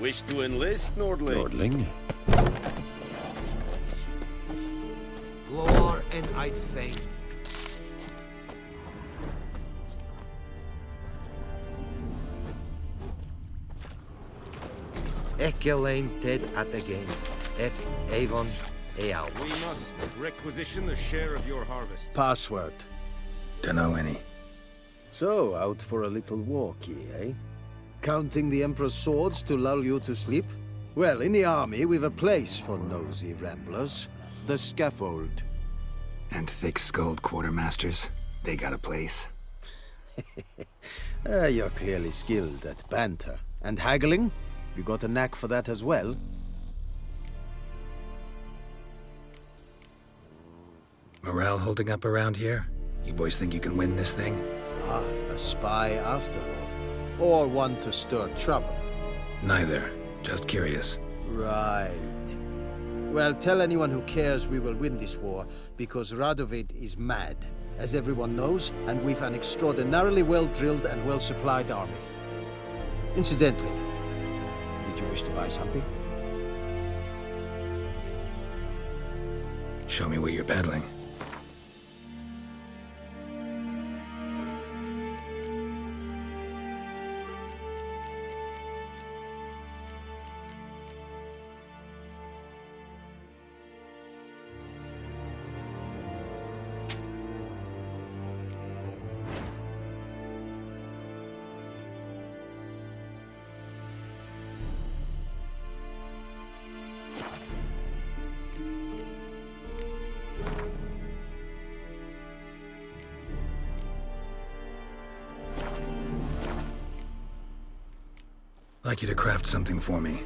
Wish to enlist, Nordling? Nordling? Glor and I'd fain. Ekelain dead at again. Ep Avon Eal. We must requisition a share of your harvest. Password. Dunno any. So, out for a little walkie, eh? Counting the Emperor's swords to lull you to sleep? Well, in the army, we've a place for nosy ramblers. The scaffold. And thick-skulled quartermasters, they got a place. You're clearly skilled at banter. And haggling? You got a knack for that as well? Morale holding up around here? You boys think you can win this thing? Ah, a spy after all. Or one to stir trouble. Neither. Just curious. Right. Well, tell anyone who cares we will win this war, because Radovid is mad, as everyone knows, and we've an extraordinarily well-drilled and well-supplied army. Incidentally, did you wish to buy something? Show me what you're peddling. I'd like you to craft something for me.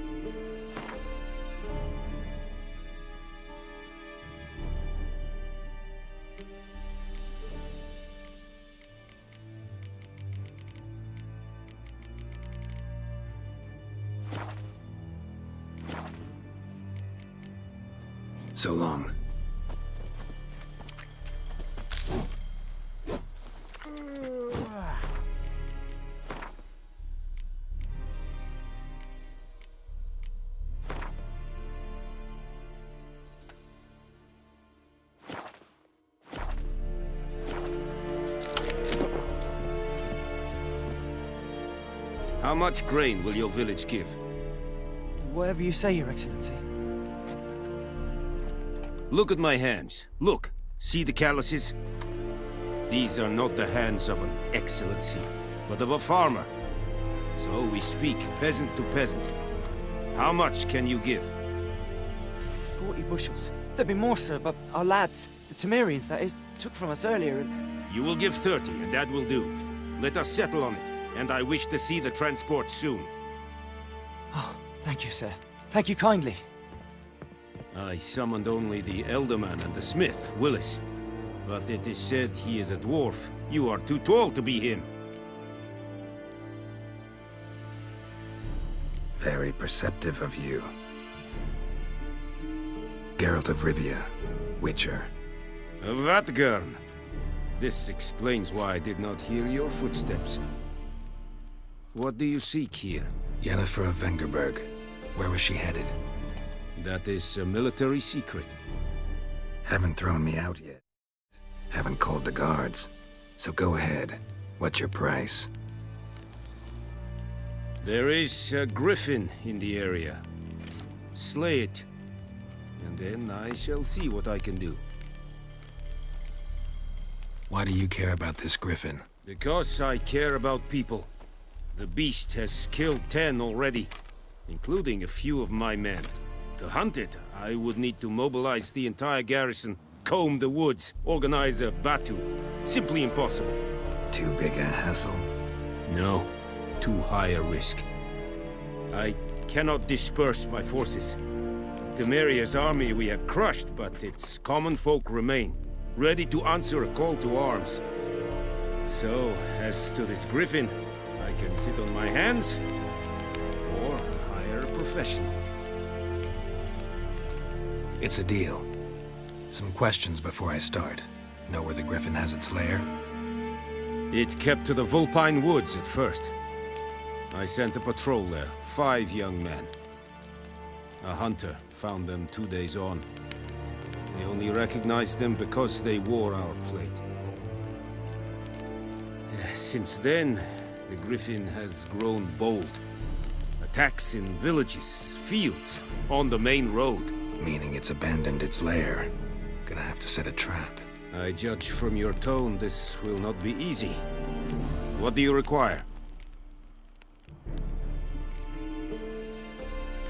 So long. How much grain will your village give? Whatever you say, Your Excellency. Look at my hands. Look. See the calluses? These are not the hands of an excellency, but of a farmer. So we speak peasant to peasant. How much can you give? 40 bushels. There'd be more, sir, but our lads, the Temerians, that is, took from us earlier and... You will give 30, and that will do. Let us settle on it, and I wish to see the transport soon. Oh, thank you, sir. Thank you kindly. I summoned only the Elderman and the smith, Willis. But it is said he is a dwarf. You are too tall to be him. Very perceptive of you. Geralt of Rivia, Witcher. Vatgern. This explains why I did not hear your footsteps. What do you seek here? Yennefer of Vengerberg. Where was she headed? That is a military secret. Haven't thrown me out yet. Haven't called the guards. So go ahead. What's your price? There is a griffin in the area. Slay it. And then I shall see what I can do. Why do you care about this griffin? Because I care about people. The beast has killed 10 already, including a few of my men. To hunt it, I would need to mobilize the entire garrison, comb the woods, organize a batu. Simply impossible. Too big a hassle? No, too high a risk. I cannot disperse my forces. Temeria's army we have crushed, but its common folk remain, ready to answer a call to arms. So, as to this griffin, I can sit on my hands, or hire a professional. It's a deal. Some questions before I start. Know where the griffin has its lair? It kept to the Vulpine Woods at first. I sent a patrol there, 5 young men. A hunter found them 2 days on. They only recognized them because they wore our plate. Since then, the Griffin has grown bold. Attacks in villages, fields, on the main road. Meaning it's abandoned its lair. Gonna have to set a trap. I judge from your tone this will not be easy. What do you require?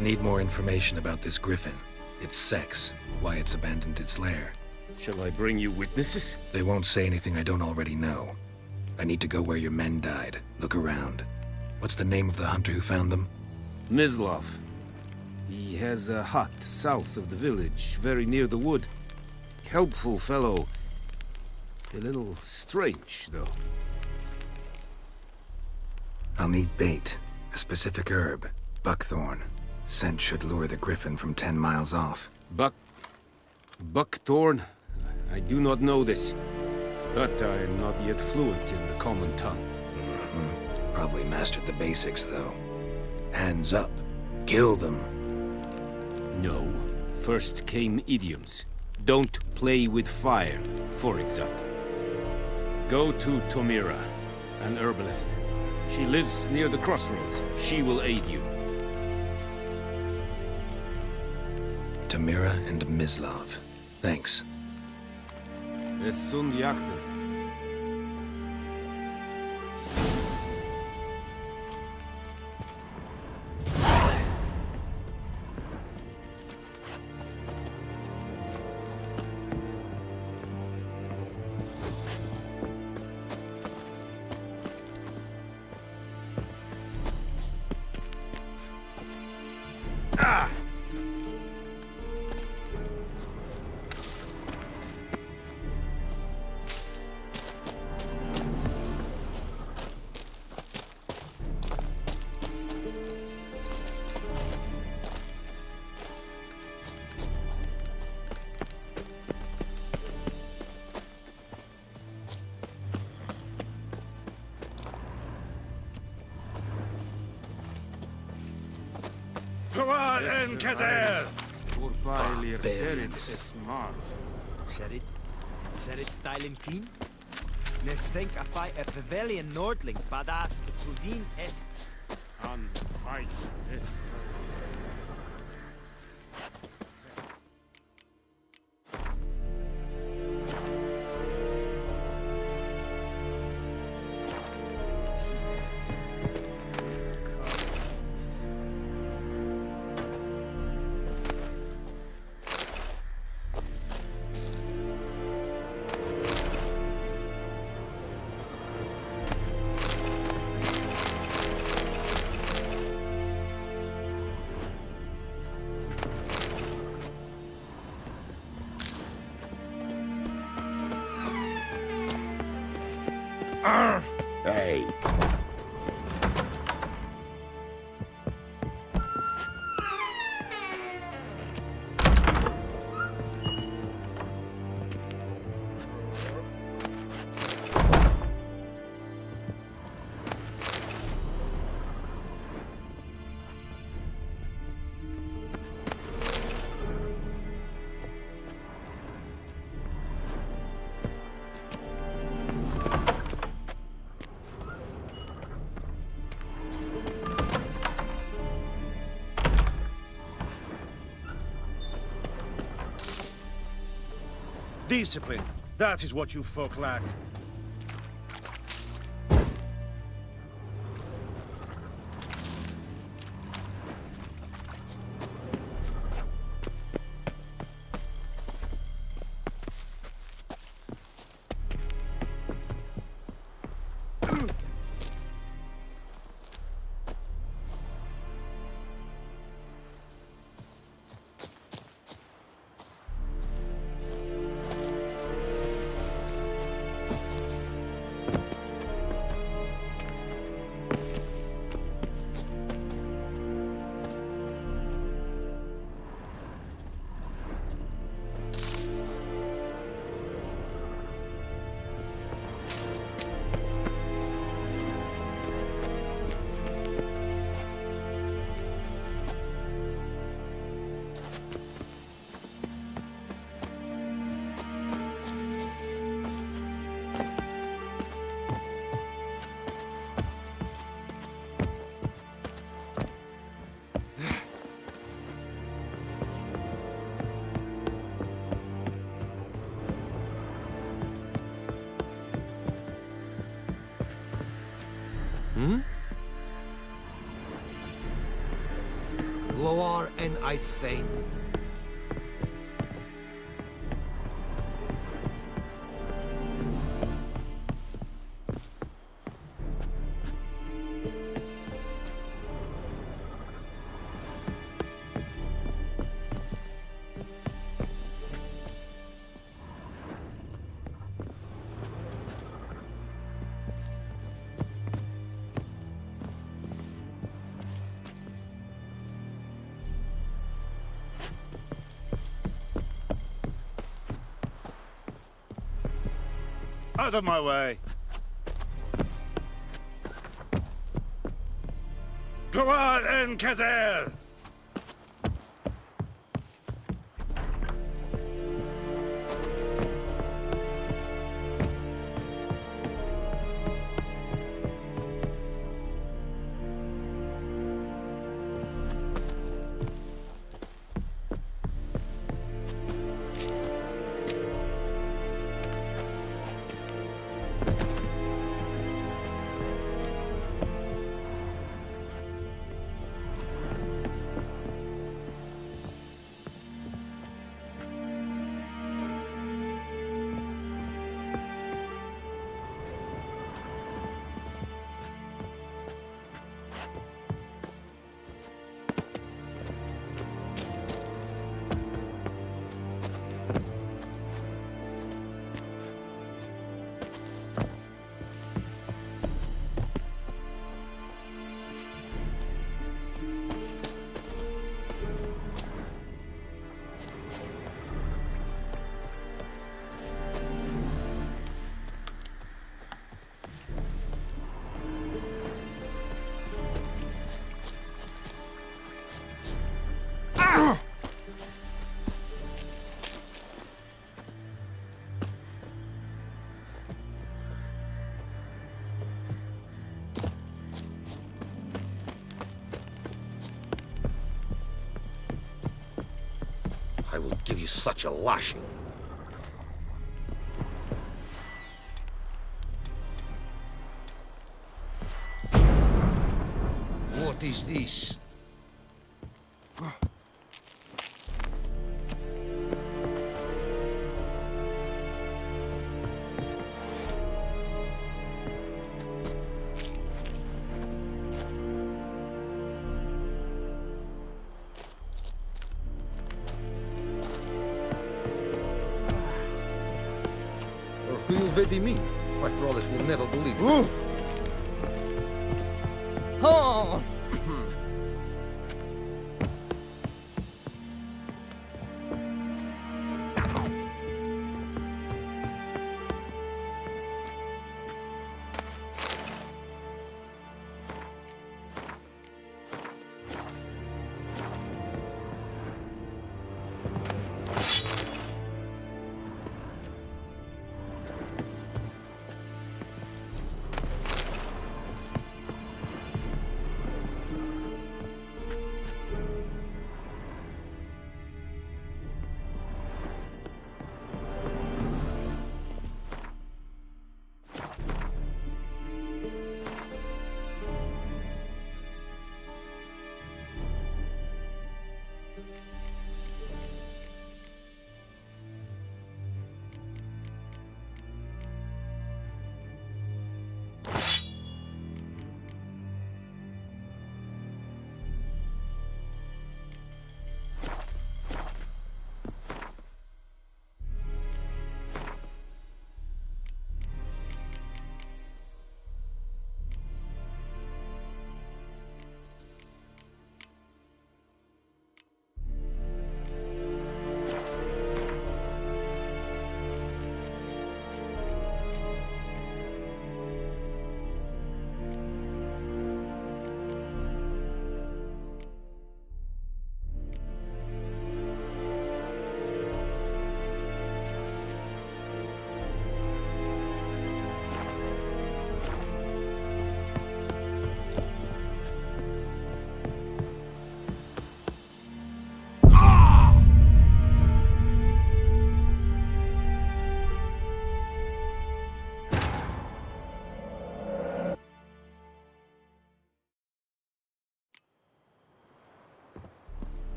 Need more information about this Griffin. Its sex, why it's abandoned its lair. Shall I bring you witnesses? They won't say anything I don't already know. I need to go where your men died. Look around. What's the name of the hunter who found them? Mislav. He has a hut south of the village, very near the wood. Helpful fellow. A little strange, though. I'll need bait. A specific herb. Buckthorn. Scent should lure the Griffin from 10 miles off. Buckthorn? I do not know this. But I am not yet fluent in the common tongue. Probably mastered the basics, though. Hands up. Kill them. No. First came idioms. Don't play with fire, for example. Go to Tomira, an herbalist. She lives near the crossroads. She will aid you. Tomira and Mislav. Thanks. Es sunt jakten. En Kazer! Voorbijleer Serit es Marv. Serit style and clean? Nes think a fight a Pavilion Nordling, badass Trudin es. An fight es. Hey. Discipline. That is what you folk lack. Loar en Ait Fain. Out of my way! Gloire en Kazer! I will give you such a lashing. What is this? Vedi me. My brothers will never believe it. Oh!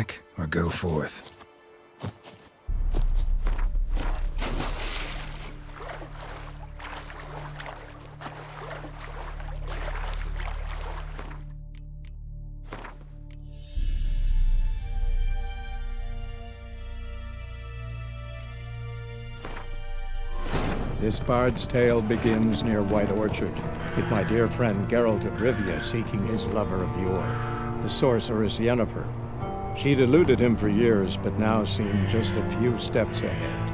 back or go forth? This bard's tale begins near White Orchard, with my dear friend Geralt of Rivia seeking his lover of yore, the sorceress Yennefer. She'd eluded him for years, but now seemed just a few steps ahead.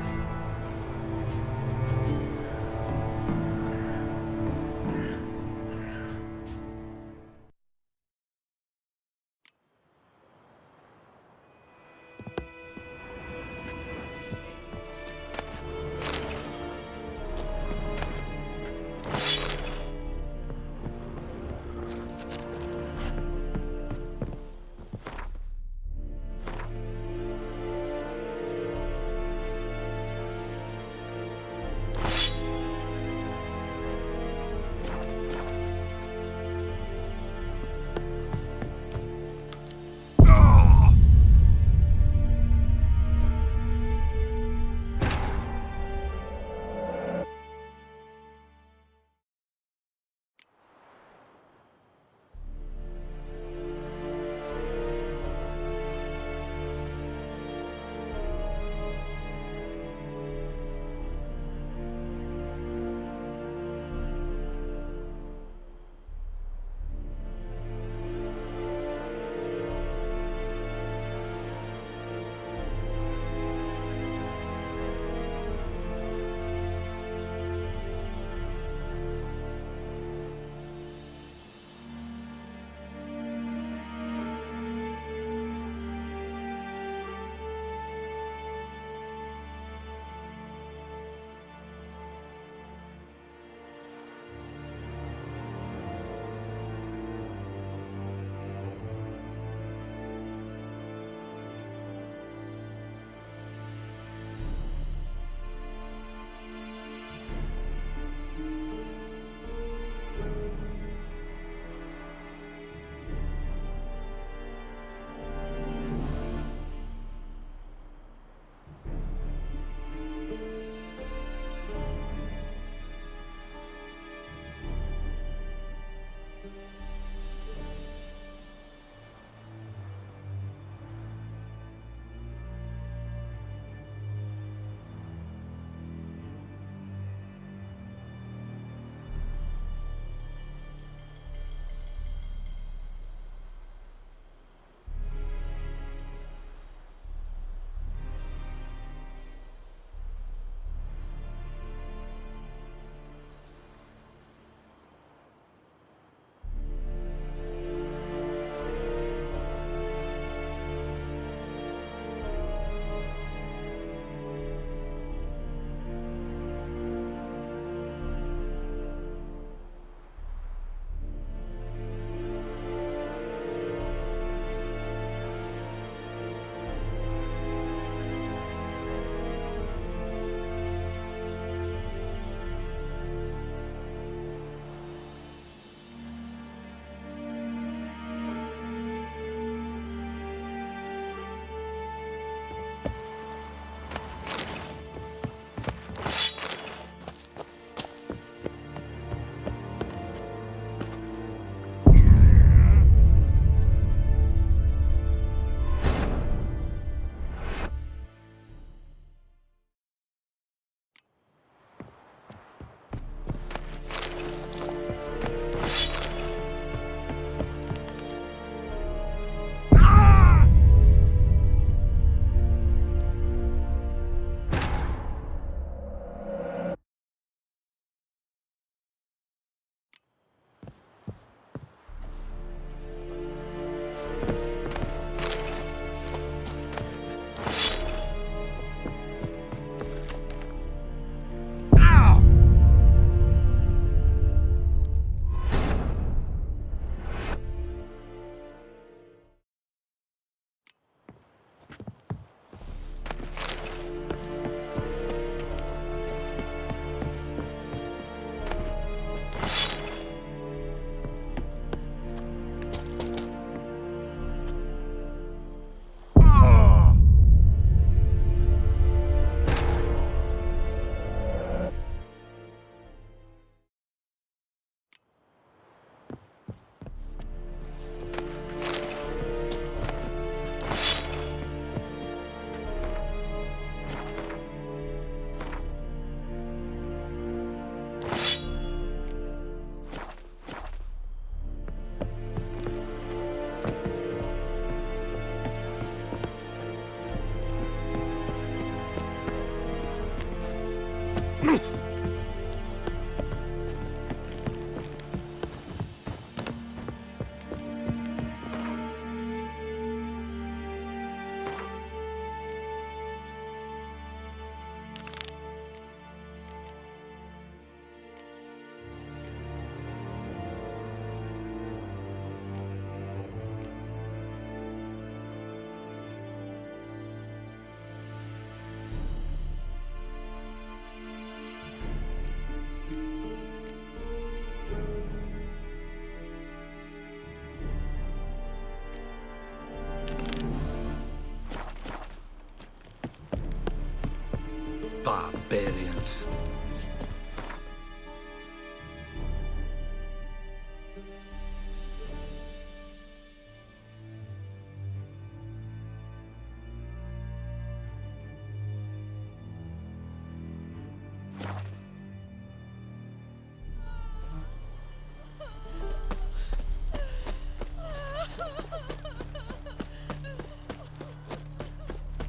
Barbarians.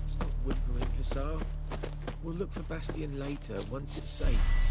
Stop whimpering, Hussar. We'll look for Bastion later, once it's safe.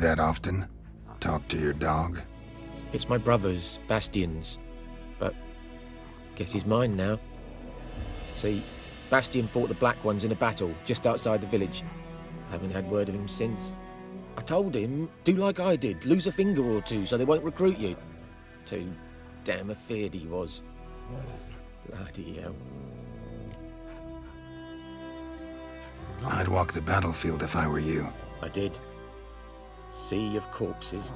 that often? Talk to your dog? It's my brother's, Bastien's. But guess he's mine now. See, Bastien fought the Black Ones in a battle just outside the village. Haven't had word of him since. I told him, do like I did, lose a finger or two so they won't recruit you. Too damn afeard he was. Bloody hell. I'd walk the battlefield if I were you. I did. Sea of corpses.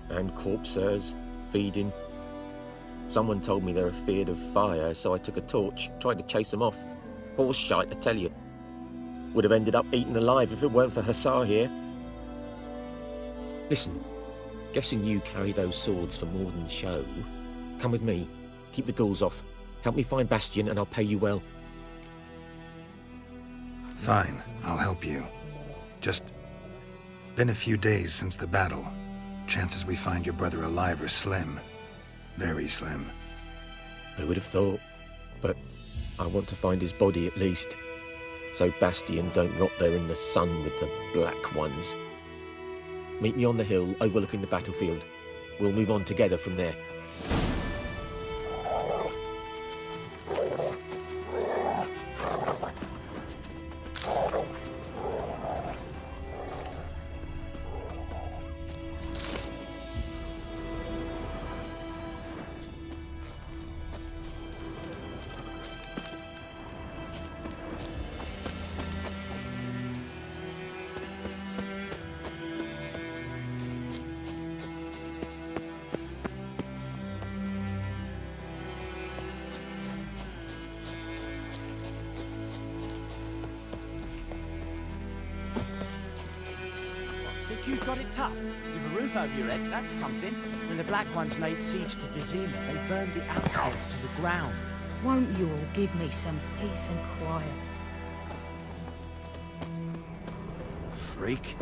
And corpsers, feeding. Someone told me they're afeard of fire, so I took a torch, tried to chase them off. Horse shite, I tell you. Would have ended up eaten alive if it weren't for Hussar here. Listen, guessing you carry those swords for more than show. Come with me, keep the ghouls off. Help me find Bastien and I'll pay you well. Fine, I'll help you. Just been a few days since the battle. Chances we find your brother alive are slim. Very slim. Who would have thought? But I want to find his body at least. So Bastien don't rot there in the sun with the Black Ones. Meet me on the hill overlooking the battlefield. We'll move on together from there. You've got it tough. You've a roof over your head, that's something. When the Black Ones laid siege to Vizima, they burned the outskirts to the ground. Won't you all give me some peace and quiet? Freak.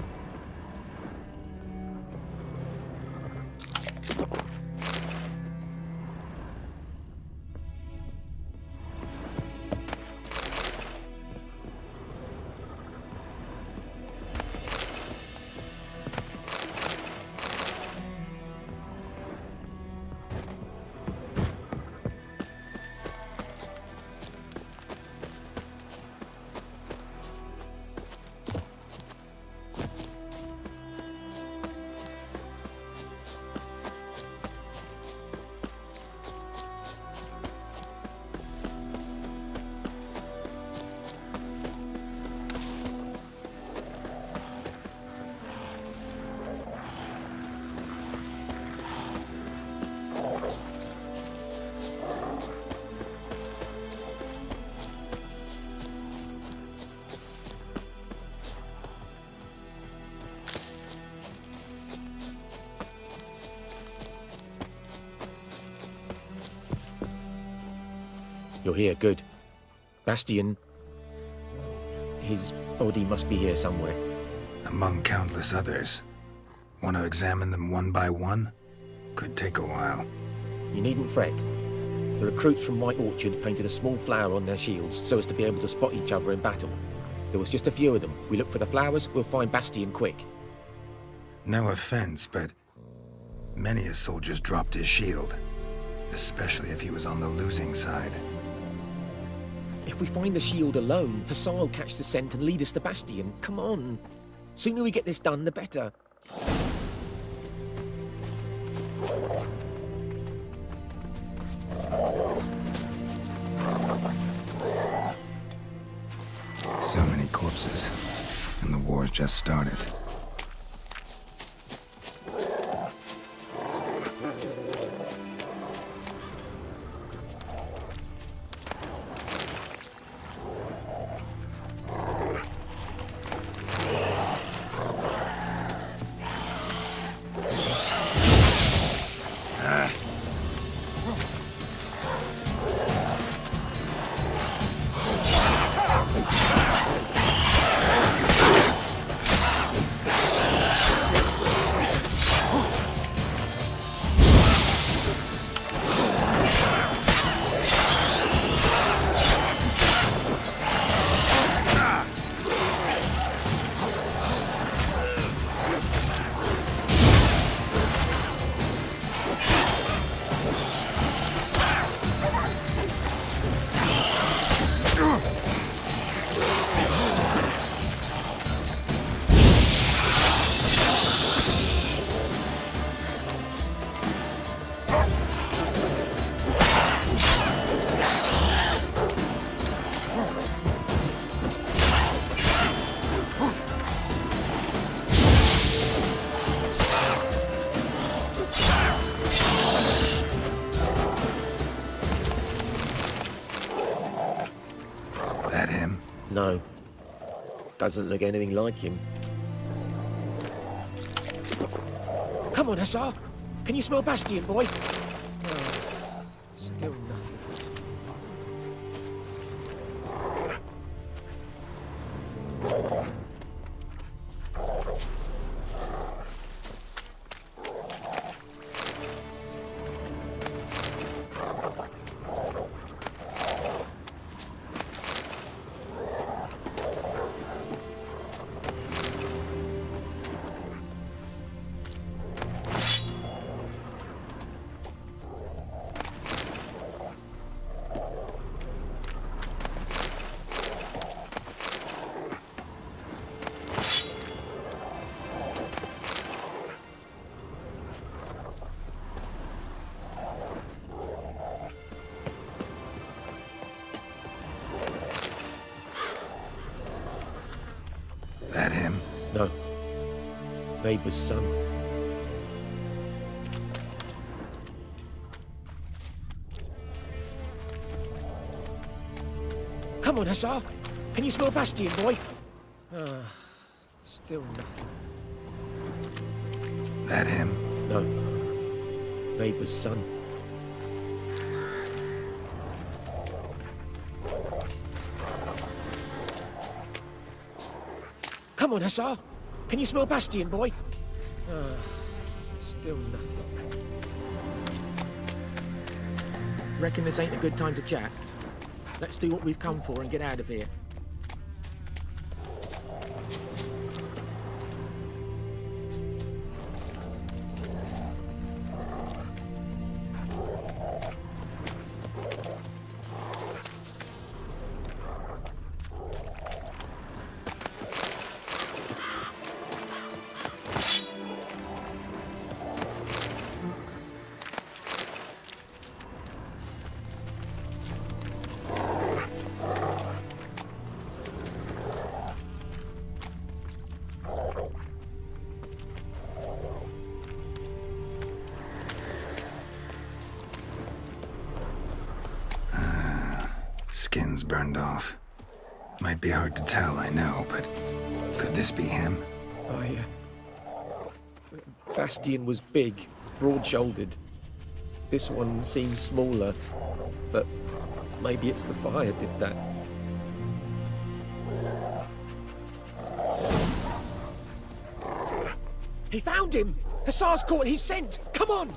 You're here, good. Bastien... his body must be here somewhere. Among countless others. Want to examine them one by one? Could take a while. You needn't fret. The recruits from White Orchard painted a small flower on their shields so as to be able to spot each other in battle. There was just a few of them. We look for the flowers, we'll find Bastien quick. No offense, but many a soldier's dropped his shield. Especially if he was on the losing side. If we find the shield alone, Hussar will catch the scent and lead us to Bastien. Come on. Sooner we get this done, the better. So many corpses, and the war's just started. No. Doesn't look anything like him. Come on, Hussar! Can you smell Bastion, boy? Oh, still nothing. That him? No. Neighbour's son. Come on, Hussar! Can you smell Bastion, boy? Still nothing. That him? No. Neighbour's son. Come on, Hussar! Can you smell Bastion, boy? Still nothing. Reckon this ain't a good time to chat? Let's do what we've come for and get out of here. Skin's burned off. Might be hard to tell, I know, but could this be him? Bastion was big, broad-shouldered. This one seems smaller, but maybe it's the fire did that. He found him! Hussar's caught his scent! Come on!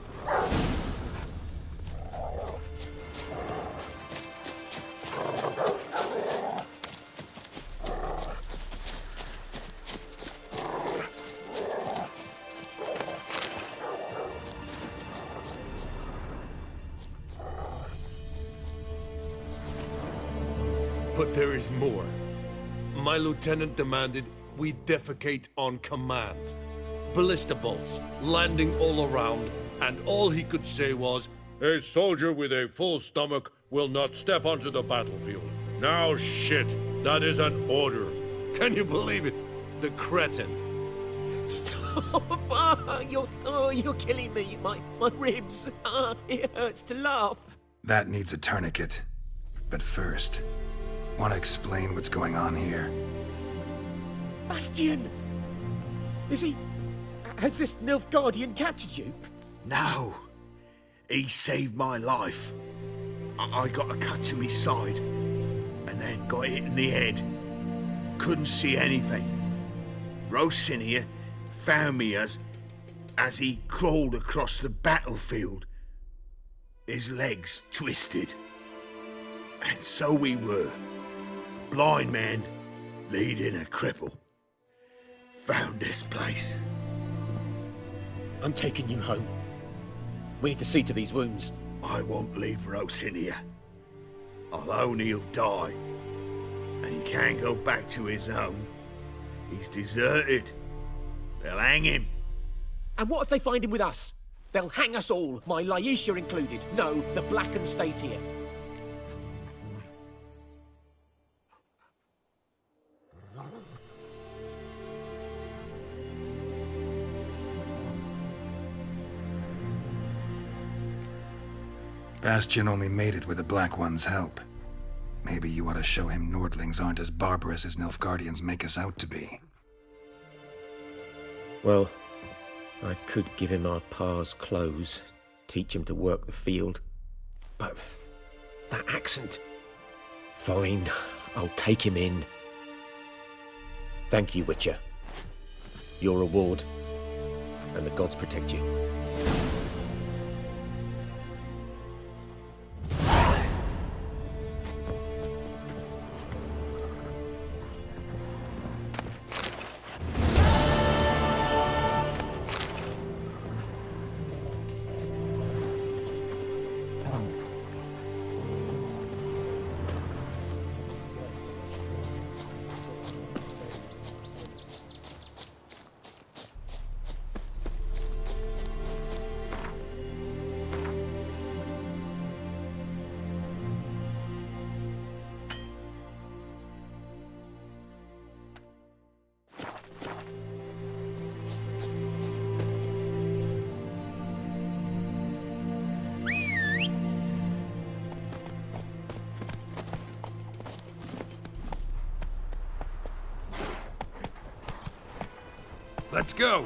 But there is more. My lieutenant demanded we defecate on command. Ballista bolts, landing all around, and all he could say was, "A soldier with a full stomach will not step onto the battlefield." Now shit, that is an order. Can you believe it? The cretin. Stop! You're killing me. My ribs. It hurts to laugh. That needs a tourniquet. But first, want to explain what's going on here? Bastion! Is he... Has this Nilfgaardian captured you? No. He saved my life. I got a cut to my side, and then got hit in the head. Couldn't see anything. Rosinia found me as he crawled across the battlefield. His legs twisted. And so we were. A blind man leading a cripple. Found this place. I'm taking you home. We need to see to these wounds. I won't leave Rosinia. Alone he'll die. And he can't go back to his home. He's deserted. They'll hang him. And what if they find him with us? They'll hang us all, my Laetitia included. No, the Blackened stayed here. Bastion only made it with the Black One's help. Maybe you ought to show him Nordlings aren't as barbarous as Nilfgaardians make us out to be. Well, I could give him our pa's clothes, teach him to work the field. But that accent... Fine, I'll take him in. Thank you, Witcher. Your reward, and the gods protect you. Let's go!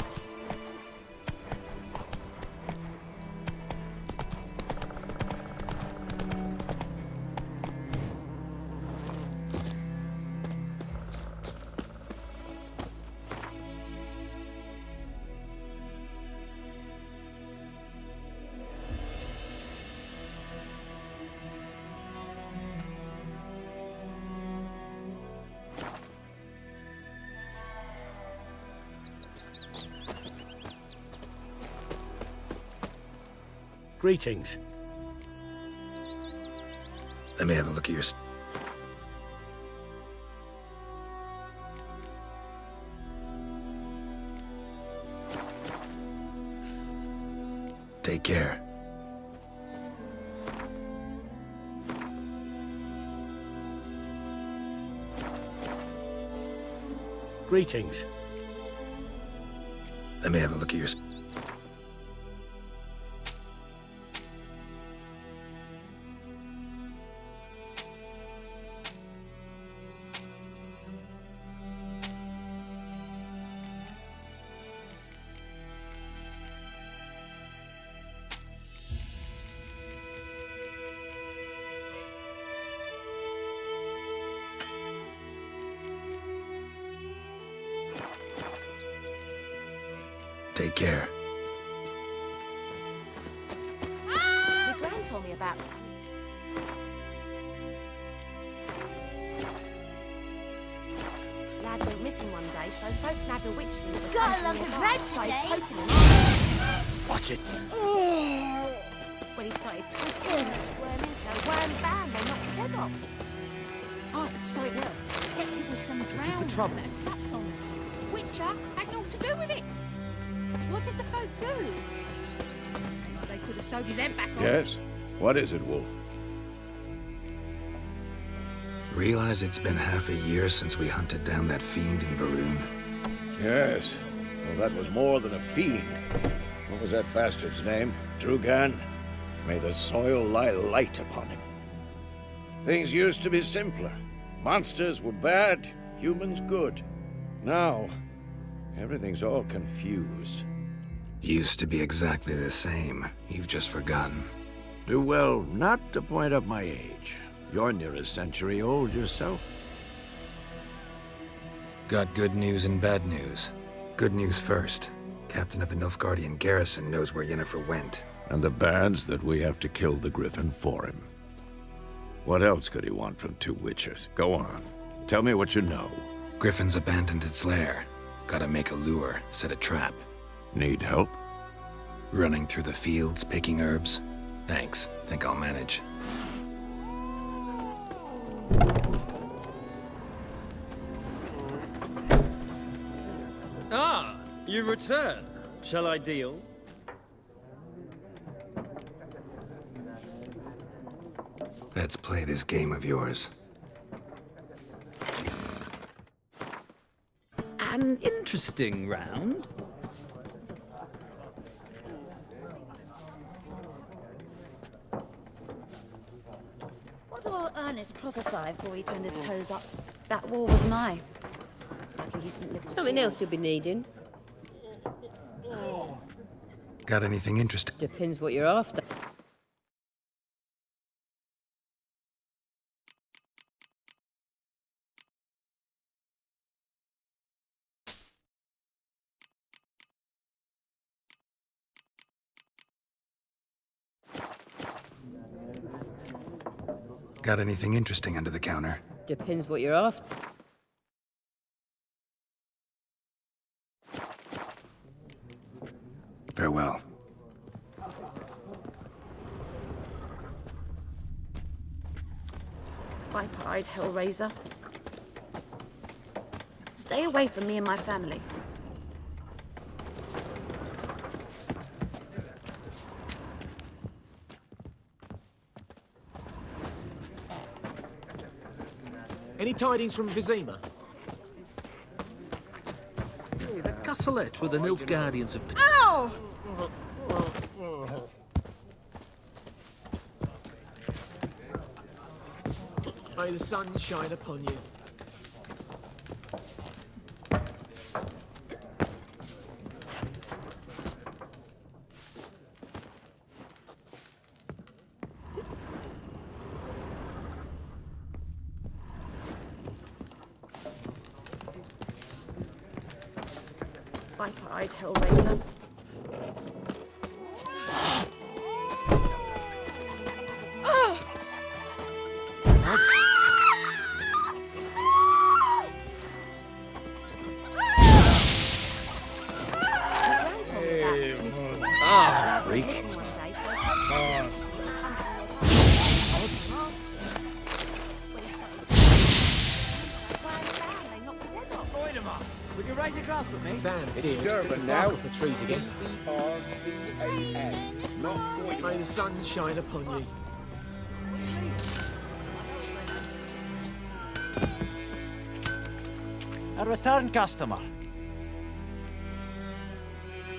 Greetings. Let me have a look at your... Take care. Greetings. Let me have a look at your... Take care. My gran told me about this. Lad went missing one day, so folk nabbed a witch that was Got along with Red today. Watch it. When he started twisting and squirming, so worm bam, they knocked his head off. Aye, so it will. Except it was some drowned trouble. that had sapped on. Witcher had naught to do with it. What did the folk do? Seemed like they could have sewed his head back on. Yes? What is it, Wolf? Realize it's been half a year since we hunted down that fiend in Varun? Yes. Well, that was more than a fiend. What was that bastard's name? Drugan? May the soil lie light upon him. Things used to be simpler. Monsters were bad, humans good. Now, everything's all confused. Used to be exactly the same. You've just forgotten. Do well not to point up my age. You're near a century old yourself. Got good news and bad news. Good news first. Captain of the Nilfgaardian garrison knows where Yennefer went. And the bad's that we have to kill the Griffin for him. What else could he want from two Witchers? Go on. Tell me what you know. Griffin's abandoned its lair. Gotta make a lure, set a trap. Need help? Running through the fields, picking herbs. Thanks. Think I'll manage. Ah, you return. Shall I deal? Let's play this game of yours. An interesting round. What What did old Ernest prophesy before he turned his toes up? That war was nigh. Lucky he didn't live to Something see else you'll be needing. Got anything interesting? Depends what you're after. Got anything interesting under the counter? Depends what you're after. Farewell. Pipe-eyed Hellraiser. Stay away from me and my family. Any tidings from Vizima? Hey, the Cassolet with the Nilfgaardians of... Ow! May the sun shine upon you. Viper-eyed Hellraiser. Freak. Would you raise a glass with me? Damn, It's dear, Durban now. The trees again. D-R-V-A-N. Not going. May the sun shine upon you. A return customer.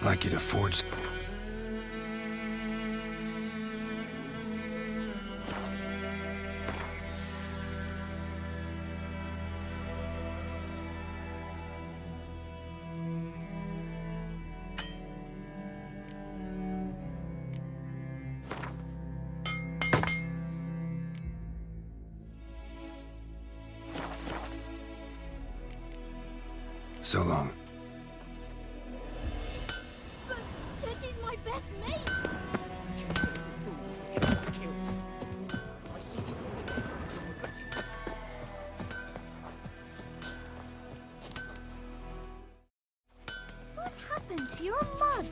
Like you to forge. So long. But Chetty's my best mate. What happened to your mug?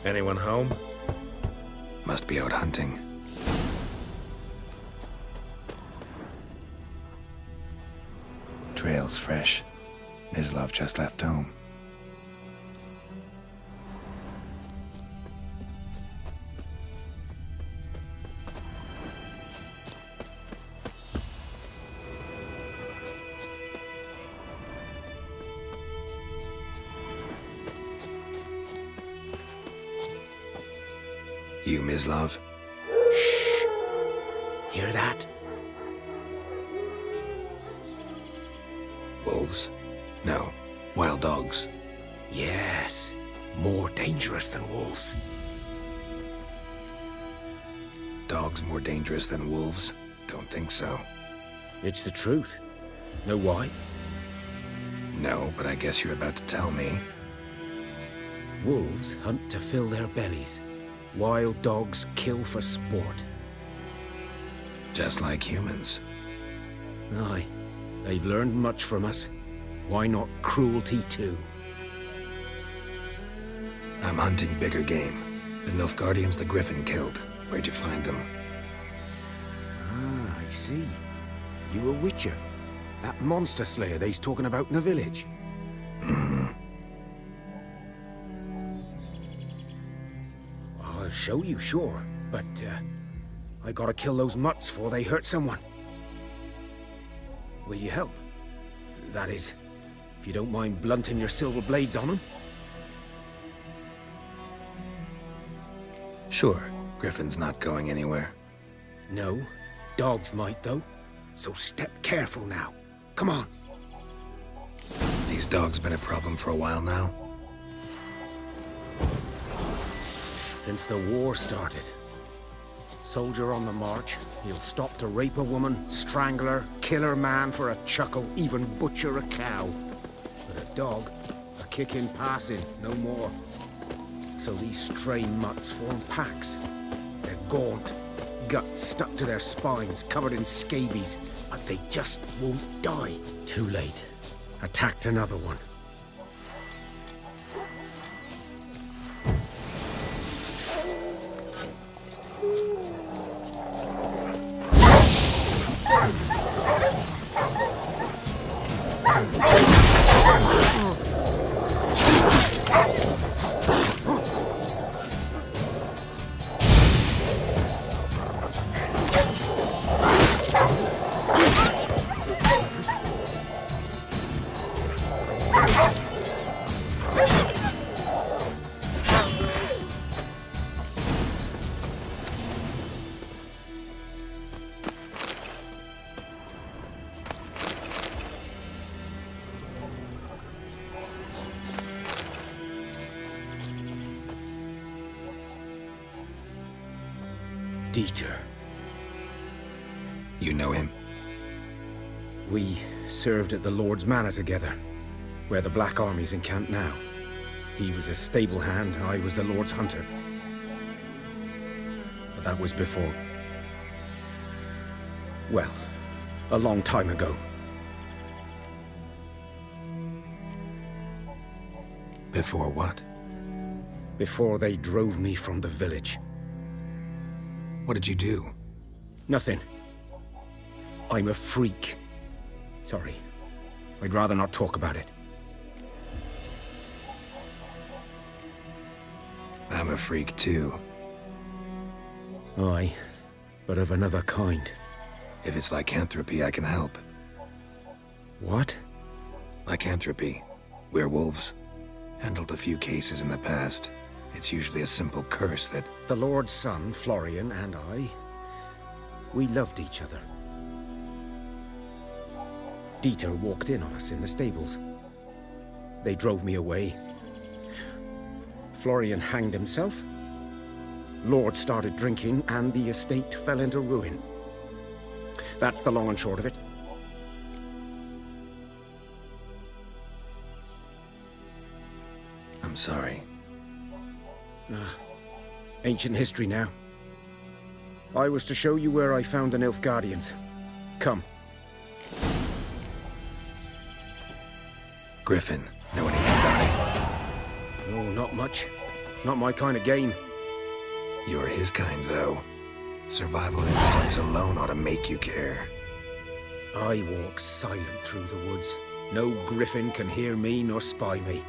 Anyone home? Must be out hunting. Trail's fresh. Mislav just left home. You, Mislav? Shh. Hear that? Wolves? No. Wild dogs. Yes. More dangerous than wolves. Dogs more dangerous than wolves? Don't think so. It's the truth. Know why? No, but I guess you're about to tell me. Wolves hunt to fill their bellies. Wild dogs kill for sport. Just like humans. Aye. They've learned much from us. Why not cruelty too? I'm hunting bigger game. The Nilfgaardians the Griffin killed. Where'd you find them? Ah, I see. You a witcher. That monster slayer they's talking about in the village. I'll show you, sure. But, I gotta kill those mutts before they hurt someone. Will you help? That is, if you don't mind blunting your silver blades on them. Sure. Griffin's not going anywhere. No. Dogs might, though. So step careful now. Come on. These dogs been a problem for a while now? Since the war started. Soldier on the march, he'll stop to rape a woman, strangle her, kill her man for a chuckle, even butcher a cow. But a dog, a kick in passing, no more. So these stray mutts form packs. They're gaunt, guts stuck to their spines, covered in scabies, but they just won't die. Too late. Attacked another one. Dieter. You know him? We served at the Lord's Manor together, where the Black Army's encamped now. He was a stable hand, I was the Lord's hunter. But that was before... well, a long time ago. Before what? Before they drove me from the village. What did you do? Nothing. I'm a freak. Sorry. I'd rather not talk about it. I'm a freak too. Aye, but of another kind. If it's lycanthropy, I can help. What? Lycanthropy. Werewolves. Handled a few cases in the past. It's usually a simple curse that... The Lord's son, Florian, and I... we loved each other. Dieter walked in on us in the stables. They drove me away. Florian hanged himself. Lord started drinking, and the estate fell into ruin. That's the long and short of it. I'm sorry. Ancient history now. I was to show you where I found the Nilfgaardians. Come. Griffin, know anything about it? Oh, not much. It's not my kind of game. You're his kind, though. Survival instincts alone ought to make you care. I walk silent through the woods. No griffin can hear me nor spy me.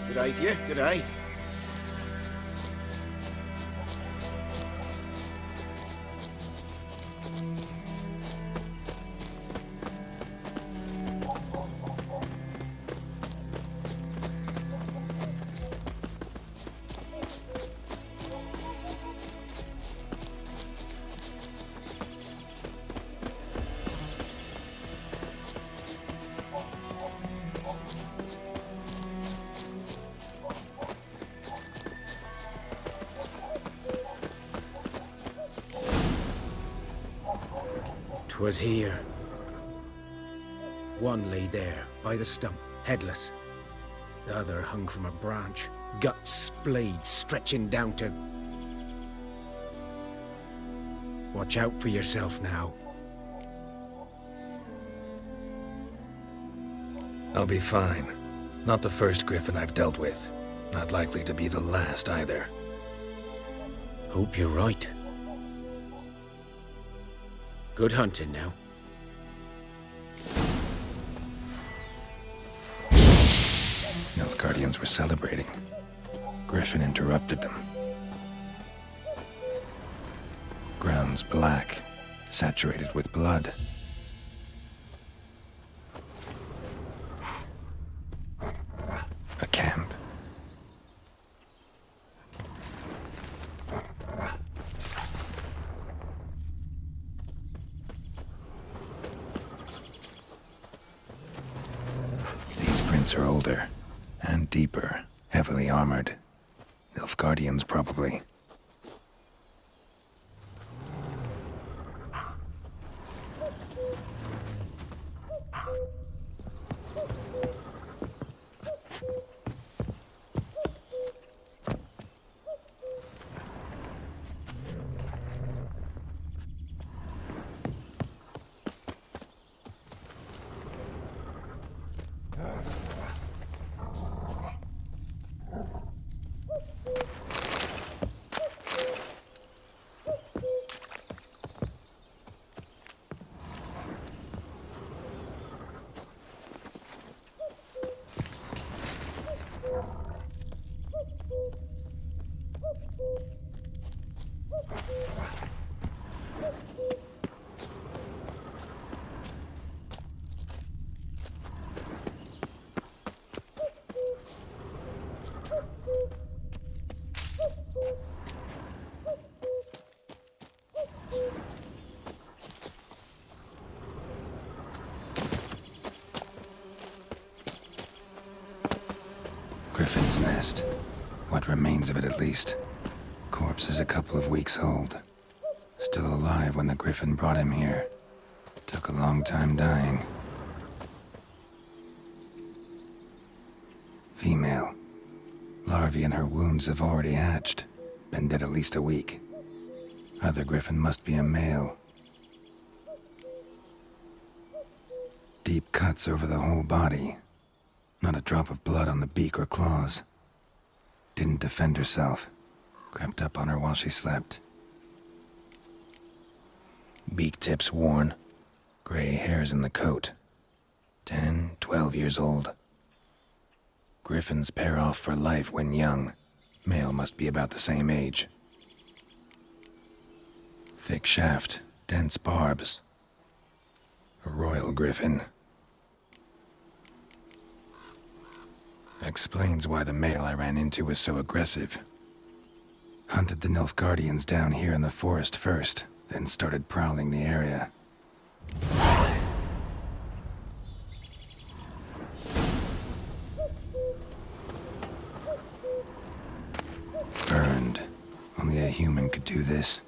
Good day to you, good day. 'Twas here. One lay there, by the stump, headless. The other hung from a branch, guts splayed, stretching down to... Watch out for yourself now. I'll be fine. Not the first Griffin I've dealt with. Not likely to be the last either. Hope you're right. Good hunting now. Nilfgaardians were celebrating. Griffin interrupted them. Ground's black, saturated with blood. A camp. These prints are older and deeper, heavily armored. Nilfgaardians, probably. Griffin's nest. What remains of it, at least. Corpse is a couple of weeks old. Still alive when the Griffin brought him here. Took a long time dying. Female. Larvae in her wounds have already hatched. Been dead at least a week. Other Griffin must be a male. Deep cuts over the whole body. Not a drop of blood on the beak or claws. Didn't defend herself. Crept up on her while she slept. Beak tips worn. Gray hairs in the coat. 10, 12 years old. Griffins pair off for life when young. Male must be about the same age. Thick shaft, dense barbs. A royal Griffin. Explains why the male I ran into was so aggressive. Hunted the Nilfgaardians down here in the forest first, then started prowling the area. Burned. Only a human could do this.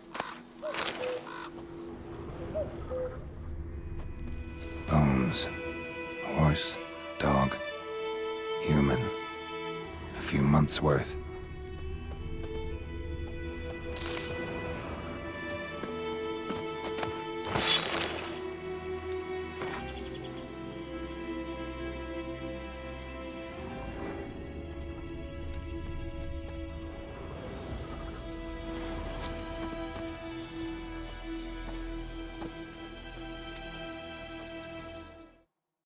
Bones. Horse, dog, human. A few months' worth.